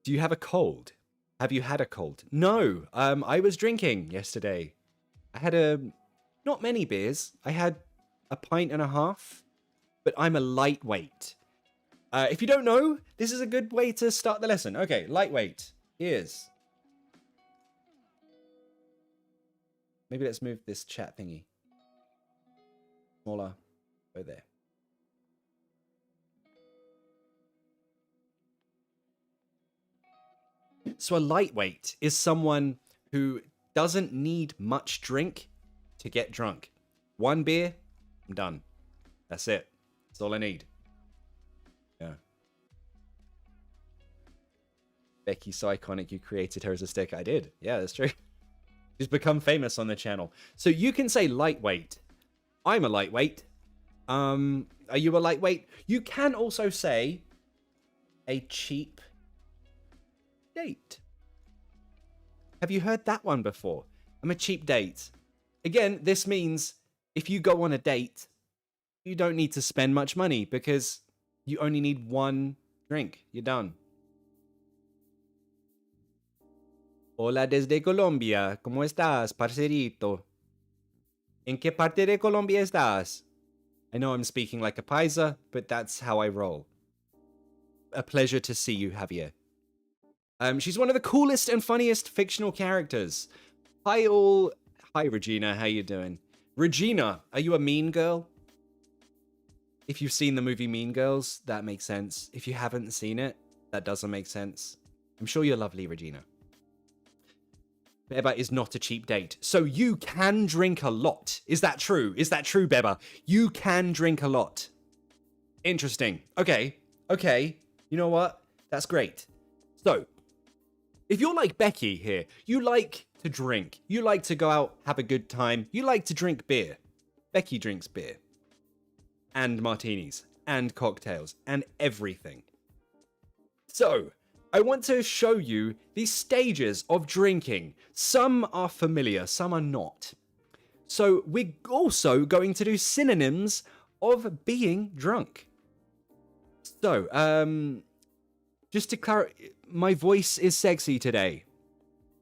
Do you have a cold? Have you had a cold? No. I was drinking yesterday. I had not many beers. I had a pint and a half, but I'm a lightweight. If you don't know, this is a good way to start the lesson. Okay, lightweight is... Maybe let's move this chat thingy. Smaller. Go there. So a lightweight is someone who doesn't need much drink to get drunk. One beer, I'm done. That's it. That's all I need. Yeah. Becky, so iconic you created her as a stick. I did. Yeah, that's true. She's become famous on the channel. So you can say lightweight. I'm a lightweight. Are you a lightweight? You can also say a cheap date. Have you heard that one before? I'm a cheap date. Again, this means if you go on a date, you don't need to spend much money because you only need one drink. You're done. Hola desde Colombia. ¿Cómo estás, parcerito? ¿En qué parte de Colombia estás? I know I'm speaking like a paisa, but that's how I roll. A pleasure to see you, Javier. She's one of the coolest and funniest fictional characters. Hi all. Hi Regina, how you doing? Regina, are you a mean girl? If you've seen the movie Mean Girls, that makes sense. If you haven't seen it, that doesn't make sense. I'm sure you're lovely, Regina. Beba is not a cheap date. So you can drink a lot. Is that true? Is that true, Beba? You can drink a lot. Interesting. Okay. Okay. You know what? That's great. So, if you're like Becky here, you like to drink. You like to go out, have a good time. You like to drink beer. Becky drinks beer. And martinis. And cocktails. And everything. So, I want to show you the stages of drinking. Some are familiar, some are not. So we're also going to do synonyms of being drunk. So, just to clarify, my voice is sexy today.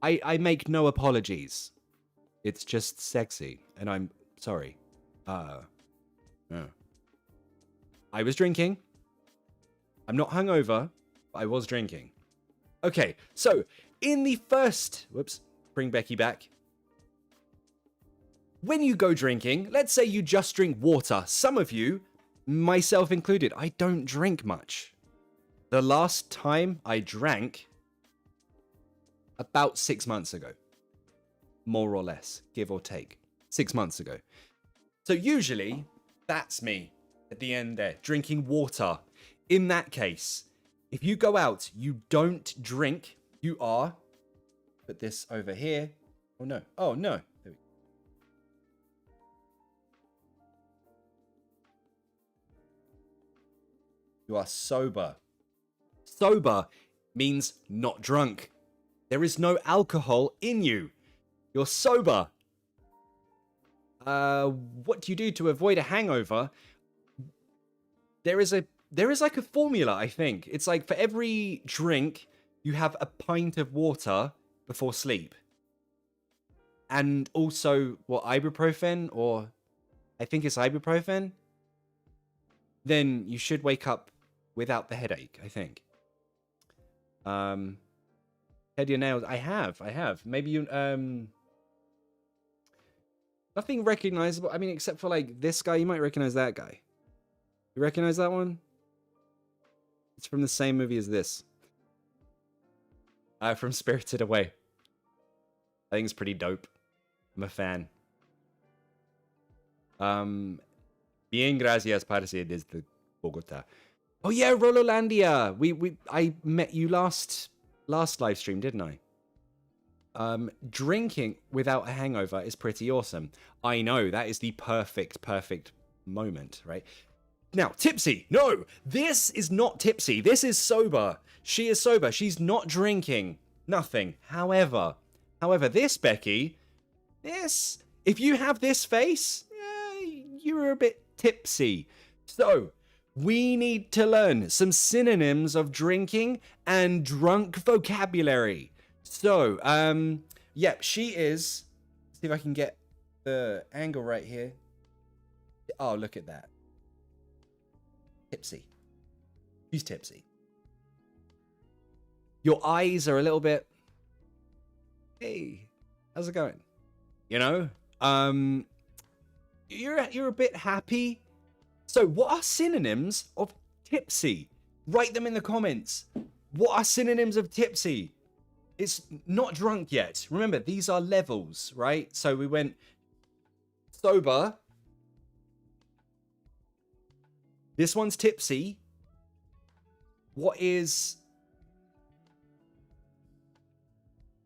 I make no apologies. It's just sexy, and I'm sorry. No. I was drinking. I'm not hungover, but I was drinking. Okay, so in the first... Whoops, bring Becky back. When you go drinking, let's say you just drink water. Some of you, myself included, I don't drink much. The last time I drank, about 6 months ago. More or less, give or take. 6 months ago. So usually, that's me at the end there, drinking water. In that case... If you go out, you don't drink, you are, put this over here. Oh no, oh no. There we go. You are sober. Sober means not drunk. There is no alcohol in you. You're sober. What do you do to avoid a hangover? There is like a formula, I think. It's like for every drink, you have a pint of water before sleep. And also, what, ibuprofen? Or I think it's ibuprofen. Then you should wake up without the headache, I think. Head your nails. I have. Maybe you, nothing recognizable. I mean, except for like this guy, you might recognize that guy. You recognize that one? It's from the same movie as this. From Spirited Away. I think it's pretty dope. I'm a fan. Bien gracias, parce, desde Bogota. Oh yeah, Rololandia. I met you last live stream, didn't I? Drinking without a hangover is pretty awesome. I know, that is the perfect moment, right? Now, tipsy. No, this is not tipsy. This is sober. She is sober. She's not drinking. Nothing. However, this, Becky, if you have this face, you're a bit tipsy. So, we need to learn some synonyms of drinking and drunk vocabulary. So, yep, she is. See if I can get the angle right here. Oh, look at that. Tipsy. She's tipsy. Your eyes are a little bit. Hey, how's it going? You know, you're a bit happy. So, what are synonyms of tipsy? Write them in the comments. What are synonyms of tipsy? It's not drunk yet. Remember, these are levels, right? So we went sober. This one's tipsy. What is...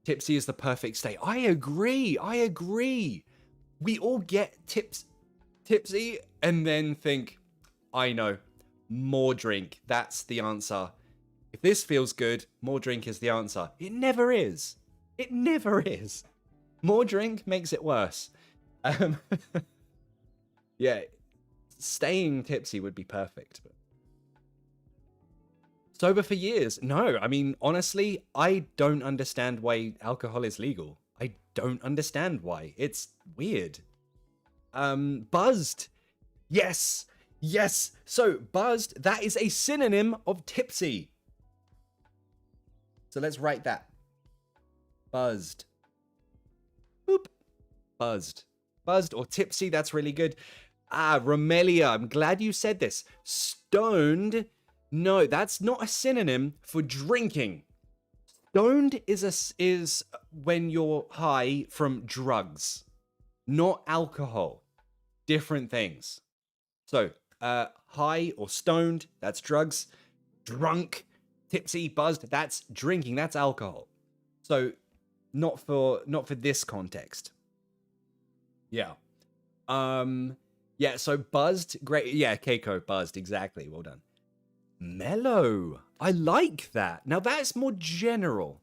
Tipsy is the perfect state. I agree. We all get tipsy and then think, I know, more drink. That's the answer. If this feels good, more drink is the answer. It never is. It never is. More drink makes it worse. Yeah, staying tipsy would be perfect. But... Sober for years? No, I mean, honestly, I don't understand why alcohol is legal. I don't understand why. It's weird. Buzzed. Yes. So, buzzed, that is a synonym of tipsy. So let's write that. Buzzed. Boop. Buzzed. Buzzed or tipsy, that's really good. Romelia, I'm glad you said this. Stoned. No, that's not a synonym for drinking. Stoned is when you're high from drugs, not alcohol. Different things. So, high or stoned, that's drugs. Drunk, tipsy, buzzed, that's drinking, that's alcohol. So, not for this context. Yeah. Yeah, so buzzed, great. Yeah, Keiko, buzzed, exactly. Well done. Mellow. I like that. Now that's more general.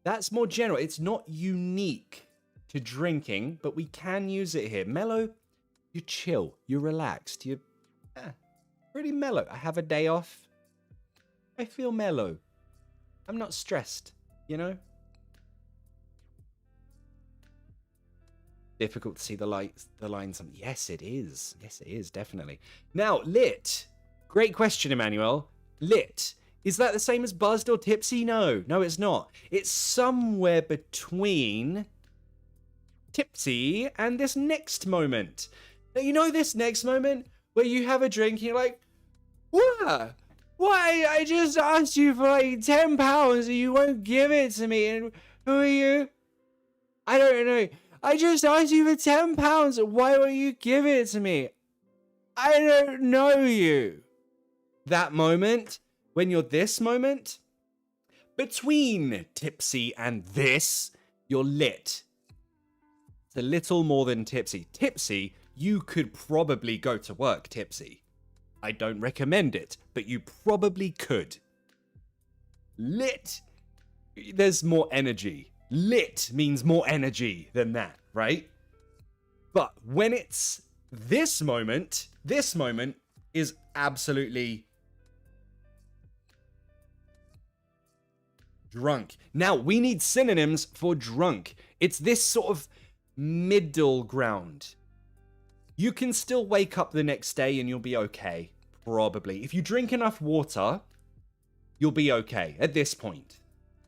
That's more general. It's not unique to drinking, but we can use it here. Mellow, you're chill, you're relaxed, you're pretty mellow. I have a day off. I feel mellow. I'm not stressed, you know? Difficult to see the lines. Yes, it is. Yes, it is, definitely. Now, lit. Great question, Emmanuel. Lit. Is that the same as buzzed or tipsy? No, it's not. It's somewhere between tipsy and this next moment. Now, you know this next moment where you have a drink and you're like, what? Why? I just asked you for like £10 and you won't give it to me. And who are you? I don't know. I just asked you for £10. Why won't you give it to me? I don't know you. That moment, when you're this moment, between tipsy and this, you're lit. It's a little more than tipsy. Tipsy, you could probably go to work tipsy. I don't recommend it, but you probably could. Lit, there's more energy. Lit means more energy than that, right? But when it's this moment is absolutely drunk. Now, we need synonyms for drunk. It's this sort of middle ground. You can still wake up the next day and you'll be okay, probably. If you drink enough water, you'll be okay at this point.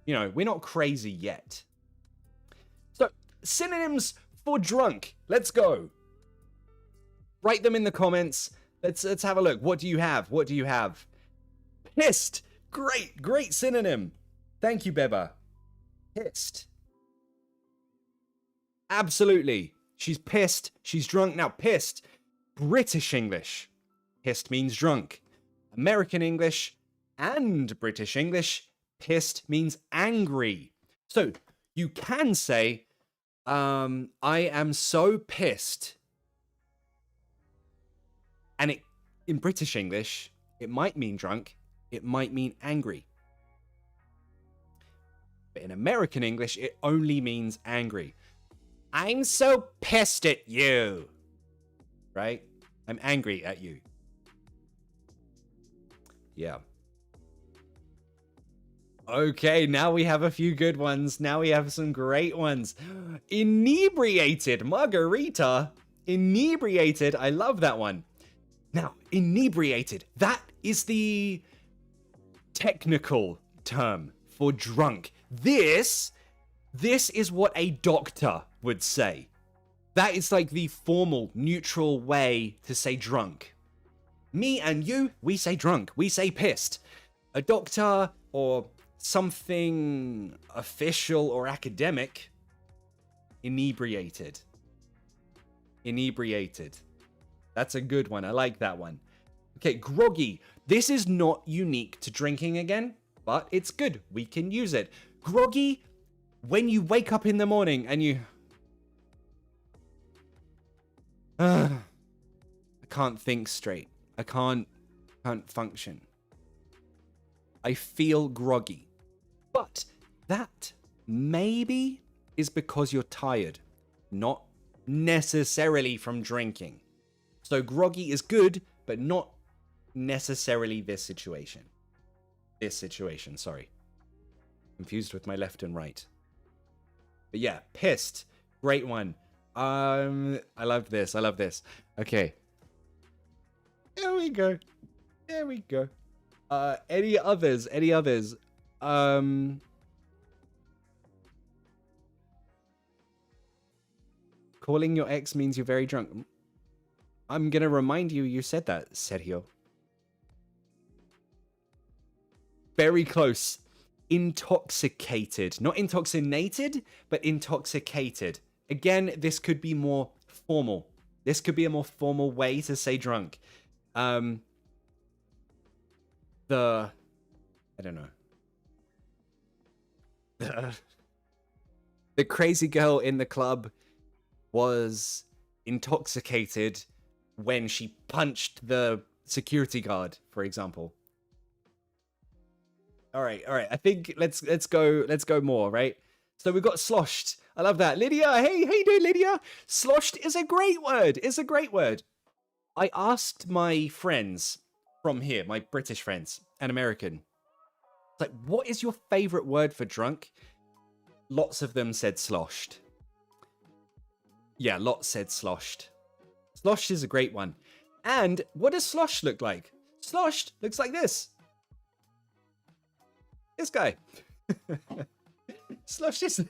You know, we're not crazy yet. So, synonyms for drunk. Let's go. Write them in the comments. Let's have a look. What do you have? What do you have? Pissed. Great synonym. Thank you, Beba. Pissed. Absolutely. She's pissed. She's drunk. Now, pissed. British English. Pissed means drunk. American English and British English. Pissed means angry. So, you can say, I am so pissed. And in British English, it might mean drunk. It might mean angry. But in American English, it only means angry. I'm so pissed at you. Right? I'm angry at you. Yeah. Okay, now we have a few good ones. Now we have some great ones. Inebriated. Margarita. Inebriated. I love that one. Now, inebriated. That is the technical term for drunk. This is what a doctor would say. That is like the formal, neutral way to say drunk. Me and you, we say drunk. We say pissed. A doctor or something official or academic, inebriated. Inebriated. That's a good one. I like that one. Okay, groggy. This is not unique to drinking again, but it's good. We can use it. Groggy, when you wake up in the morning and you... I can't think straight. I can't function. I feel groggy. But that maybe is because you're tired, not necessarily from drinking. So groggy is good, but not necessarily this situation. This situation, sorry. Confused with my left and right. But yeah, pissed. Great one. I love this. I love this. Okay. There we go. There we go. Any others? Any others? Calling your ex means you're very drunk. I'm gonna remind you, you said that, Sergio. Very close. Intoxicated. Not intoxinated, but intoxicated. Again, this could be more formal. This could be a more formal way to say drunk. I don't know. The crazy girl in the club was intoxicated when she punched the security guard, for example. All right. I think let's go more, right? So we've got sloshed. I love that. Lydia, hey, how you doing, Lydia? Sloshed is a great word. It's a great word. I asked my friends from here, my British friends and American, like, what is your favorite word for drunk? Lots of them said sloshed. Yeah, lots said sloshed. Sloshed is a great one. And what does slosh look like? Sloshed looks like this. This guy. Sloshed is...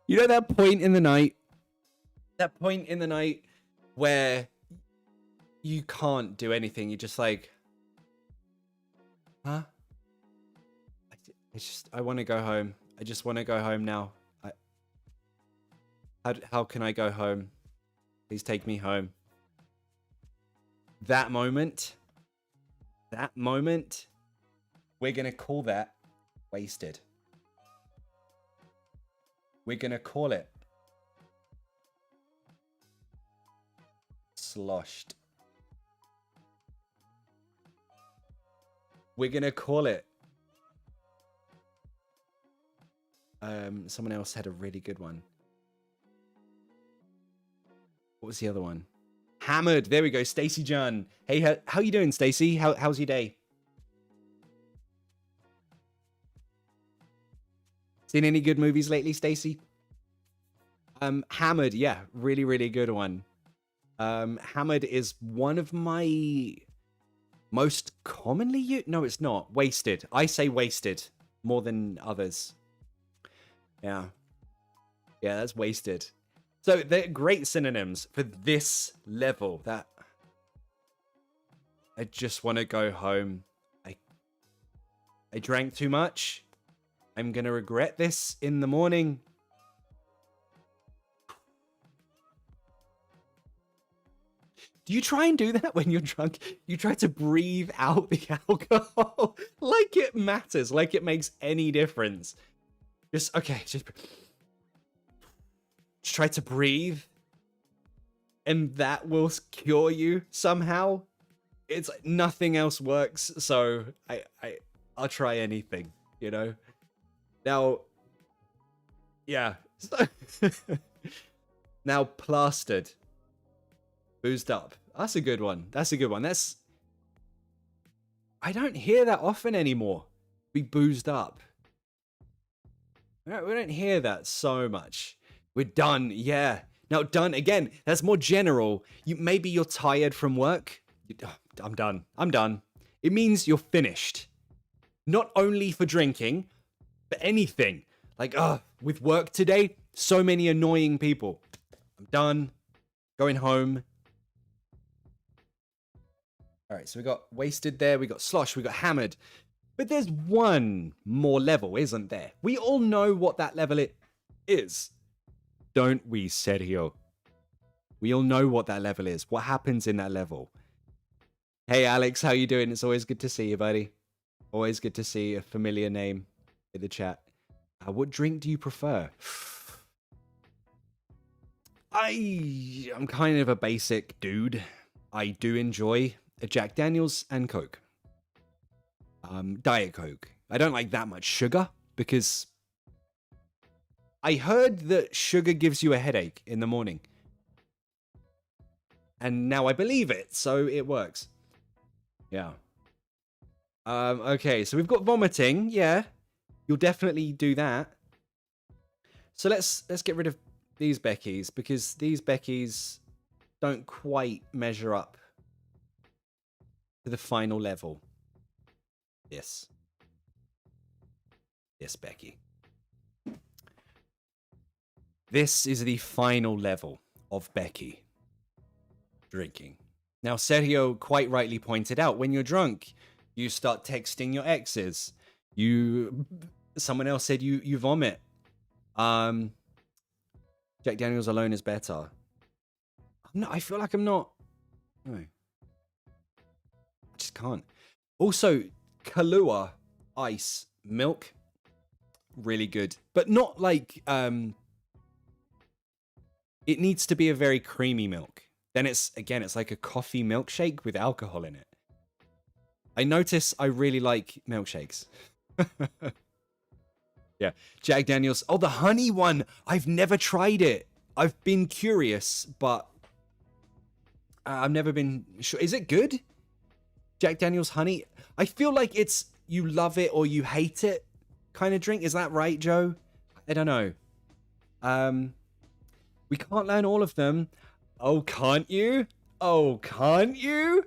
You know that point in the night? That point in the night where you can't do anything. You're just like... Huh? I want to go home. I just want to go home now. How can I go home? Please take me home. That moment, we're going to call that wasted. We're going to call it sloshed. We're going to call it... someone else had a really good one. What was the other one? Hammered. There we go. Stacey John. Hey, how you doing, Stacey? How's your day? Seen any good movies lately, Stacey? Hammered. Yeah, really, really good one. Hammered is one of my most commonly used... No, it's not. Wasted. I say wasted more than others. Yeah. Yeah, that's wasted. So they're great synonyms for this level. That I just want to go home. I drank too much. I'm going to regret this in the morning. Do you try and do that when you're drunk? You try to breathe out the alcohol like it matters, like it makes any difference. Just try to breathe, and that will cure you somehow. It's like nothing else works, so I'll try anything, you know. Now, yeah. Now plastered, boozed up. That's a good one. That's a good one. That's I don't hear that often anymore. Be boozed up. We don't hear that so much. We're done. Yeah. Now, done again. That's more general. Maybe you're tired from work. I'm done. I'm done. It means you're finished. Not only for drinking, but anything. Like, with work today, so many annoying people. I'm done. Going home. All right, so we got wasted there. We got slosh. We got hammered. But there's one more level, isn't there? We all know what that level is. Don't we, Sergio? We all know what that level is. What happens in that level? Hey, Alex, how you doing? It's always good to see you, buddy. Always good to see a familiar name in the chat. What drink do you prefer? I'm kind of a basic dude. I do enjoy a Jack Daniels and Coke. Diet Coke. I don't like that much sugar because I heard that sugar gives you a headache in the morning. And now I believe it, so it works. Yeah. Okay, so we've got vomiting. Yeah. You'll definitely do that. So let's get rid of these Beckies because these Beckies don't quite measure up to the final level. Yes. Yes, Becky. This is the final level of Becky drinking. Now, Sergio quite rightly pointed out, when you're drunk, you start texting your exes. Someone else said you vomit. Jack Daniels alone is better. I feel like I'm not. No. I just can't. Also, Kahlua ice milk, really good, but not like it needs to be a very creamy milk. Then it's like a coffee milkshake with alcohol in it. I notice I really like milkshakes. Yeah, Jack Daniels. Oh, the honey one. I've never tried it. I've been curious, but I've never been sure. Is it good? Jack Daniels honey. I feel like it's you love it or you hate it kind of drink. Is that right, Joe? I don't know. We can't learn all of them. Oh, can't you? Oh, can't you?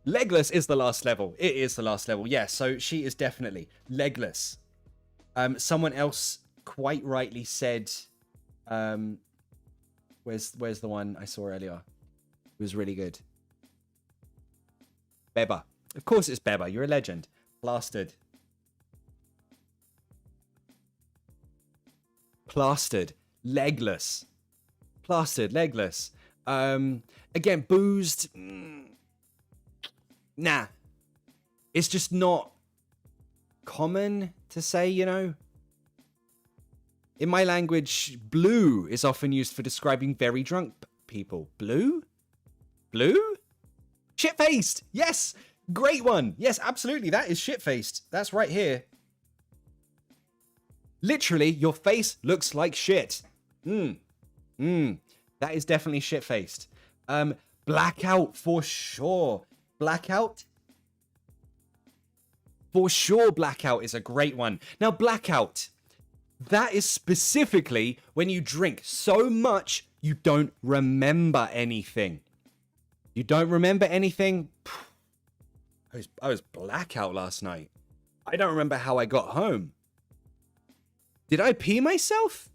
Legless is the last level. It is the last level. Yeah, so she is definitely legless. Someone else quite rightly said, where's the one I saw earlier? It was really good. Beba. Of course it's Beba. You're a legend. Plastered. Plastered. Legless. Plastered. Legless. Again, boozed. Nah. It's just not common to say, you know. In my language, blue is often used for describing very drunk people. Blue? Blue? Shit-faced! Yes! Great one! Yes, absolutely, that is shit-faced. That's right here. Literally, your face looks like shit. That is definitely shit-faced. Blackout for sure. Blackout? For sure, blackout is a great one. Now, blackout. That is specifically when you drink so much you don't remember anything. You don't remember anything? I was blackout last night. I don't remember how I got home. Did I pee myself?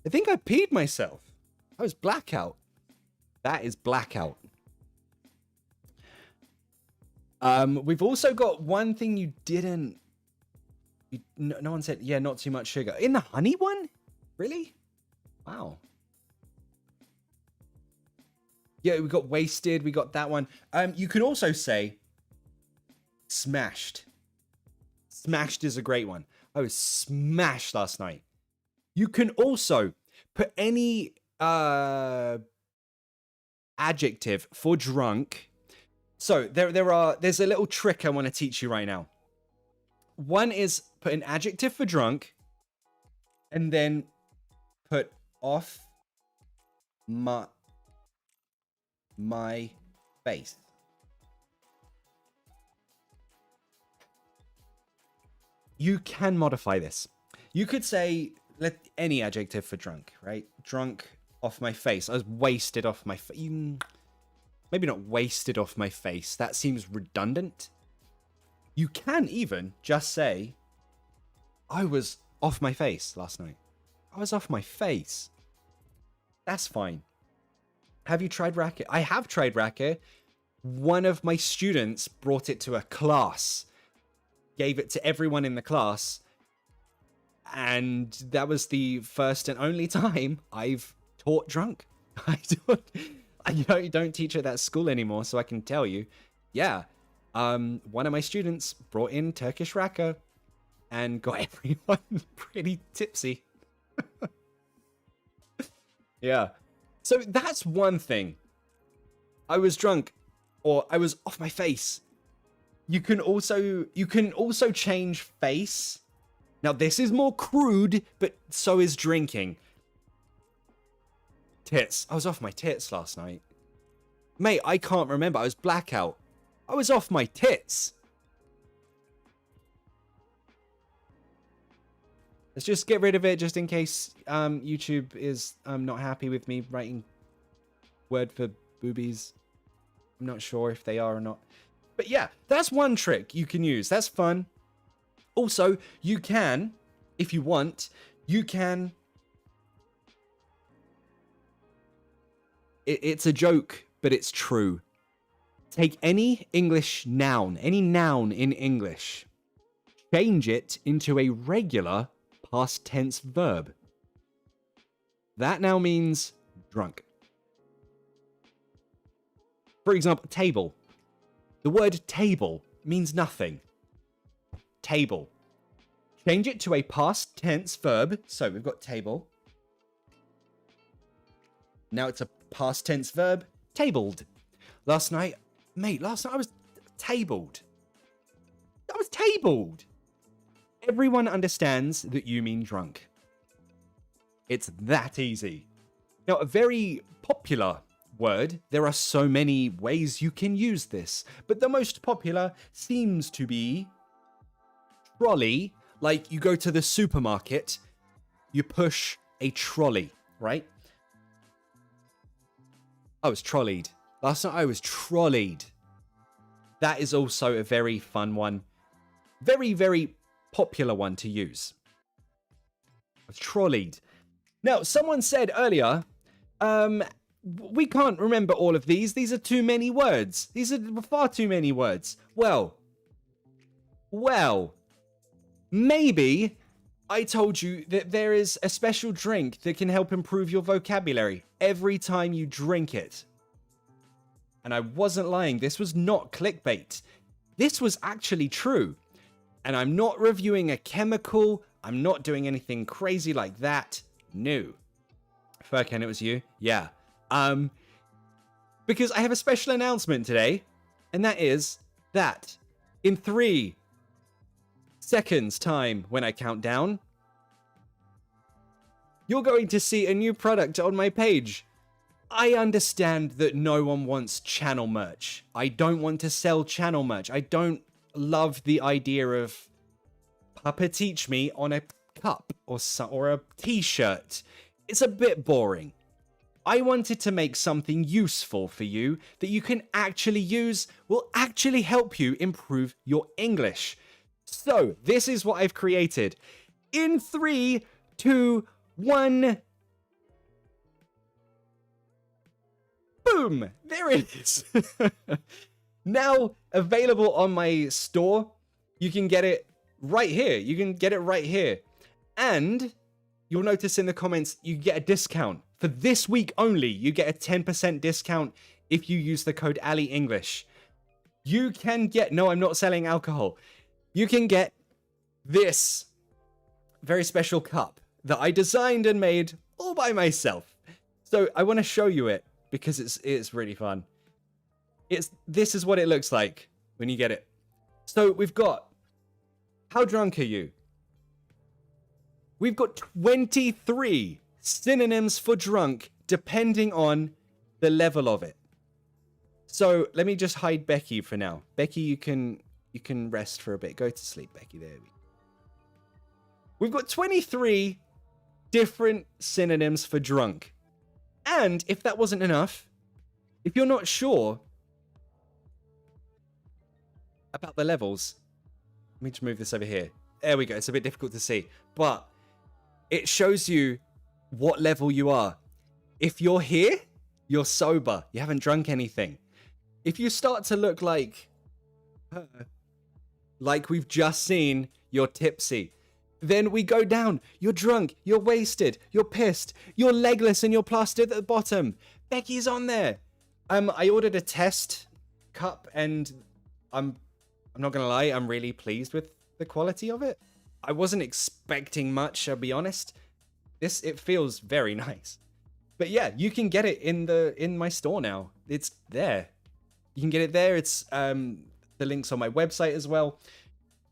I think I peed myself. I was blackout. That is blackout. We've also got one thing you didn't... No one said, yeah, not too much sugar. In the honey one? Really? Wow. Yeah, we got wasted. We got that one. You can also say smashed. Smashed is a great one. I was smashed last night. You can also put any adjective for drunk. So there's a little trick I want to teach you right now. One is put an adjective for drunk and then put off my face. you can modify this. You could say any adjective for drunk, right? Drunk off my face. I was wasted off my face. Maybe not wasted off my face. That seems redundant. You can even just say, I was off my face last night. I was off my face. That's fine. Have you tried Racket? I have tried Racket. One of my students brought it to a class, gave it to everyone in the class, and that was the first and only time I've taught drunk. I don't teach at that school anymore, so I can tell you, yeah, one of my students brought in Turkish Raka and got everyone pretty tipsy. Yeah. So that's one thing. I was drunk, or I was off my face. You can also change face. Now this is more crude, but so is drinking. Tits. I was off my tits last night. Mate, I can't remember. I was blackout. I was off my tits. Let's just get rid of it just in case YouTube is not happy with me writing word for boobies. I'm not sure if they are or not. But yeah, that's one trick you can use. That's fun. Also, you can, if you want, you can... It's a joke, but it's true. Take any English noun, any noun in English, change it into a regular past tense verb. That now means drunk. For example, table. The word table means nothing. Table. Change it to a past tense verb. So we've got table. Now it's a past tense verb. Tabled. Last night I was tabled. I was tabled. Everyone understands that you mean drunk. It's that easy. Now, a very popular word, there are so many ways you can use this, but the most popular seems to be trolley. Like you go to the supermarket, you push a trolley, right? I was trolleyed. Last night I was trolleyed. That is also a very fun one. Very, very popular one to use. I was trolleyed. Now, someone said earlier, we can't remember all of these. These are too many words. These are far too many words. Well, maybe I told you that there is a special drink that can help improve your vocabulary every time you drink it. And I wasn't lying. This was not clickbait. This was actually true. And I'm not reviewing a chemical. I'm not doing anything crazy like that. No. Furkan, it was you? Yeah. Because I have a special announcement today. And that is that in 3 seconds time when I count down, you're going to see a new product on my page. I understand that no one wants channel merch. I don't want to sell channel merch. I don't love the idea of Papa Teach Me on a cup or a t-shirt. It's a bit boring. I wanted to make something useful for you that you can actually use, will actually help you improve your English. So, this is what I've created. In 3, 2, 1... Boom! There it is. Now available on my store. You can get it right here. You can get it right here. And you'll notice in the comments, you get a discount. For this week only, you get a 10% discount if you use the code Ali English. You can get... No, I'm not selling alcohol. You can get this very special cup that I designed and made all by myself. So I want to show you it, because it's really fun. This is what it looks like when you get it. So we've got, how drunk are you? We've got 23 synonyms for drunk depending on the level of it. So let me just hide Becky for now. Becky, you can rest for a bit. Go to sleep, Becky. There we go. We've got 23 different synonyms for drunk. And if that wasn't enough, if you're not sure about the levels, let me just move this over here. There we go. It's a bit difficult to see, but it shows you what level you are. If you're here, you're sober. You haven't drunk anything. If you start to look like we've just seen, you're tipsy. Then we go down. You're drunk. You're wasted. You're pissed. You're legless and you're plastered at the bottom. Becky's on there. I ordered a test cup and I'm not gonna lie, I'm really pleased with the quality of it. I wasn't expecting much, I'll be honest. It feels very nice. But yeah, you can get it in my store now. It's there. You can get it there. It's the link's on my website as well.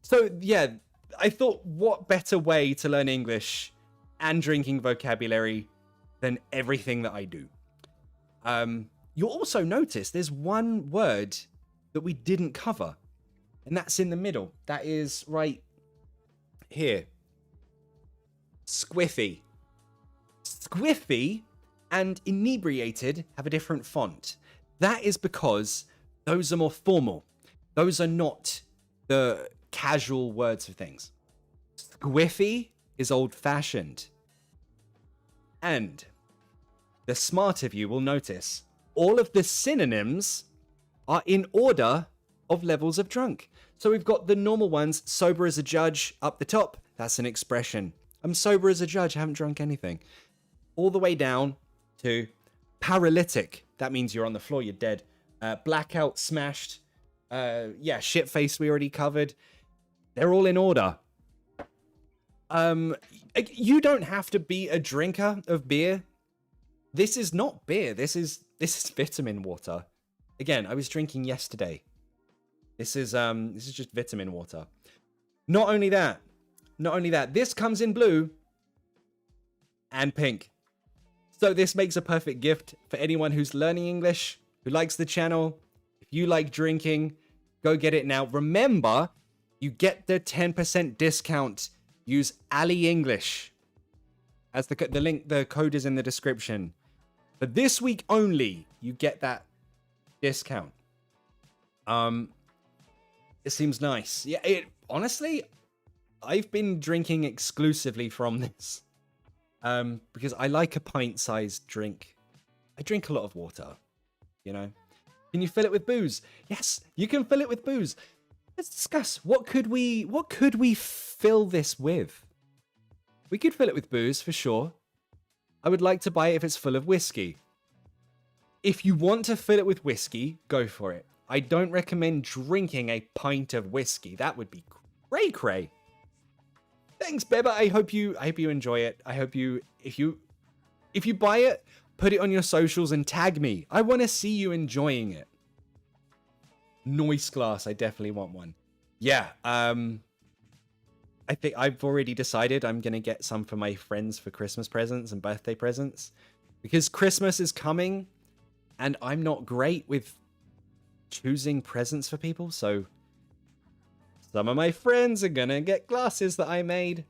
So yeah, I thought, what better way to learn English and drinking vocabulary than everything that I do? You'll also notice there's one word that we didn't cover, and that's in the middle. That is right here. Squiffy. Squiffy and inebriated have a different font. That is because those are more formal. Those are not the casual words for things. Squiffy is old-fashioned. And the smart of you will notice all of the synonyms are in order of levels of drunk. So we've got the normal ones, sober as a judge up the top. That's an expression. I'm sober as a judge, I haven't drunk anything. All the way down to paralytic. That means you're on the floor, you're dead. Blackout, smashed. Yeah, shit-faced we already covered. They're all in order. You don't have to be a drinker of beer. This is not beer. This is vitamin water. Again, I was drinking yesterday. This is just vitamin water. Not only that, this comes in blue and pink. So this makes a perfect gift for anyone who's learning English, who likes the channel. If you like drinking, go get it now. Remember, you get the 10% discount. Use Ali English. As the link, the code is in the description. For this week only, you get that discount. It seems nice. Yeah, honestly, I've been drinking exclusively from this. Because I like a pint-sized drink. I drink a lot of water, you know. Can you fill it with booze? Yes, you can fill it with booze. Let's discuss, what could we fill this with? We could fill it with booze for sure. I would like to buy it if it's full of whiskey. If you want to fill it with whiskey, go for it. I don't recommend drinking a pint of whiskey. That would be cray-cray. Thanks, Beba. I hope you enjoy it. I hope if you buy it, put it on your socials and tag me. I want to see you enjoying it. Noise glass, I definitely want one. Yeah, I think I've already decided I'm gonna get some for my friends for Christmas presents and birthday presents, because Christmas is coming and I'm not great with choosing presents for people, so some of my friends are gonna get glasses that I made.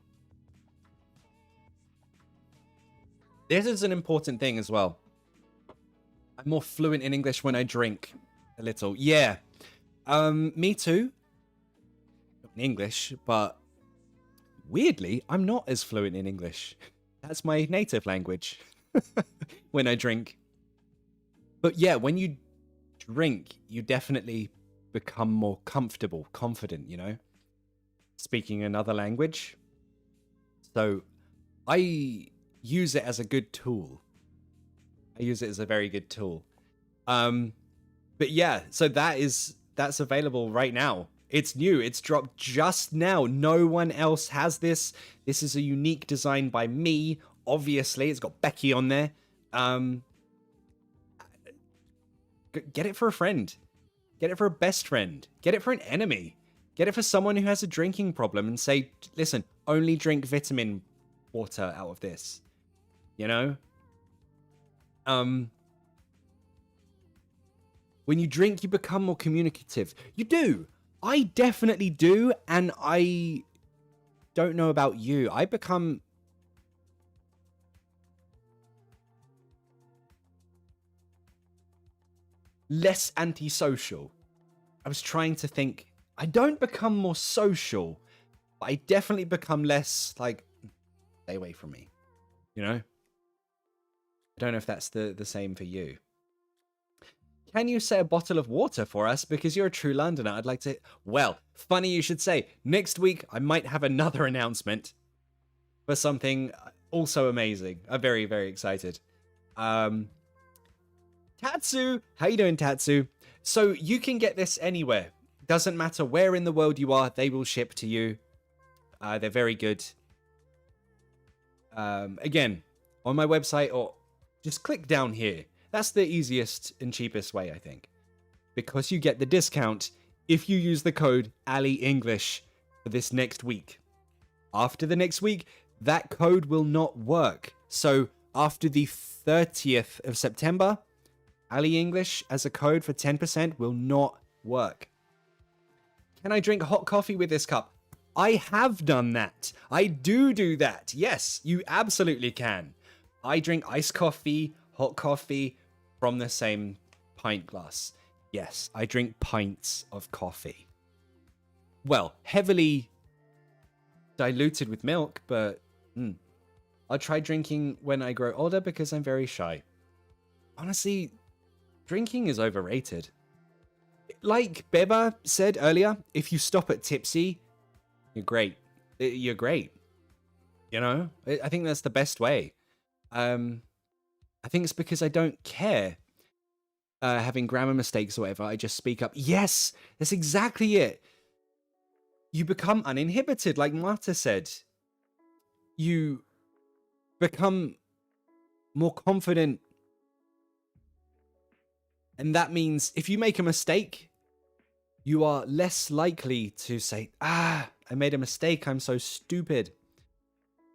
This is an important thing as well. I'm more fluent in English when I drink a little. Yeah. Me too. Not in English, but weirdly, I'm not as fluent in English. That's my native language when I drink. But yeah, when you drink, you definitely become more comfortable, confident, you know, speaking another language. So I use it as a good tool. I use it as a very good tool. But yeah, so that's available right now. It's new. It's dropped just now. No one else has this. This is a unique design by me. Obviously, it's got Becky on there. Get it for a friend. Get it for a best friend. Get it for an enemy. Get it for someone who has a drinking problem and say, listen, only drink vitamin water out of this. You know? When you drink, you become more communicative. You do. I definitely do. And I don't know about you. I become less antisocial. I was trying to think. I don't become more social, but I definitely become less like, stay away from me. You know? I don't know if that's the same for you. Can you say a bottle of water for us? Because you're a true Londoner. I'd like to... Well, funny you should say. Next week, I might have another announcement for something also amazing. I'm very, very excited. Tatsu! How you doing, Tatsu? So you can get this anywhere. Doesn't matter where in the world you are, they will ship to you. They're very good. Again, on my website, or just click down here. That's the easiest and cheapest way, I think. Because you get the discount if you use the code AliEnglish for this next week. After the next week, that code will not work. So after the 30th of September, AliEnglish as a code for 10% will not work. Can I drink hot coffee with this cup? I have done that. I do that. Yes, you absolutely can. I drink iced coffee, hot coffee from the same pint glass. Yes, I drink pints of coffee. Well, heavily diluted with milk, but I'll try drinking when I grow older because I'm very shy. Honestly, drinking is overrated. Like Beba said earlier, if you stop at tipsy, you're great. You're great. You know? I think that's the best way. I think it's because I don't care having grammar mistakes or whatever. I just speak up. Yes, that's exactly it. You become uninhibited, like Marta said. You become more confident. And that means if you make a mistake, you are less likely to say, I made a mistake. I'm so stupid.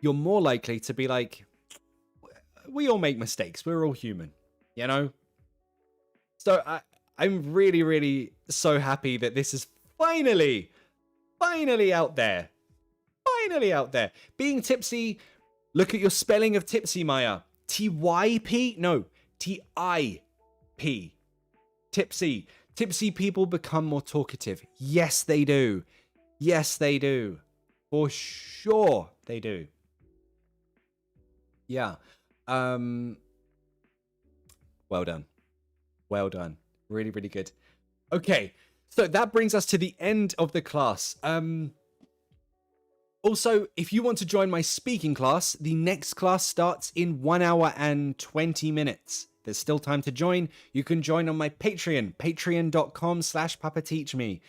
You're more likely to be like, we all make mistakes. We're all human, you know? So I'm really, really so happy that this is finally out there. Finally out there. Being tipsy, look at your spelling of tipsy, Maya. T-Y-P? No, T-I-P. Tipsy. Tipsy people become more talkative. Yes, they do. Yes, they do. For sure, they do. Yeah. Well done. Well done. Really, really good. Okay, so that brings us to the end of the class. Also, if you want to join my speaking class, the next class starts in 1 hour and 20 minutes. There's still time to join. You can join on my Patreon, patreon.com/papateachme.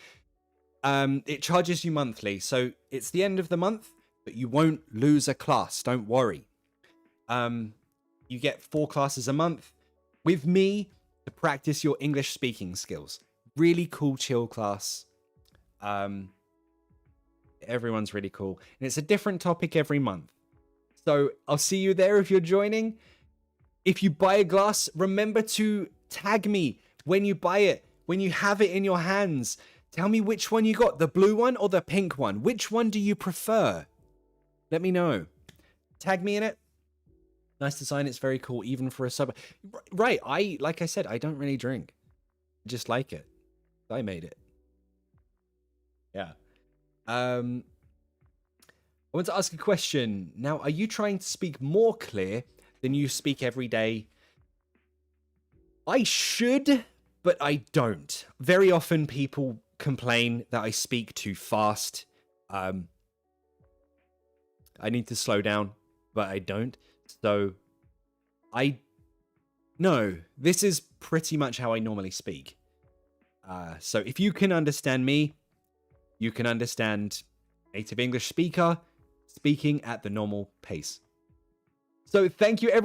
It charges you monthly, so it's the end of the month, but you won't lose a class. Don't worry. You get 4 classes a month with me to practice your English speaking skills. Really cool, chill class. Everyone's really cool. And it's a different topic every month. So I'll see you there if you're joining. If you buy a glass, remember to tag me when you buy it, when you have it in your hands. Tell me which one you got, the blue one or the pink one. Which one do you prefer? Let me know. Tag me in it. Nice design. It's very cool, even for a sub. Right. Like I said, I don't really drink. I just like it. I made it. Yeah. I want to ask a question. Now, are you trying to speak more clear than you speak every day? I should, but I don't. Very often people complain that I speak too fast. I need to slow down, but I don't. So, no, this is pretty much how I normally speak. So if you can understand me, you can understand native English speaker speaking at the normal pace. So thank you, everyone.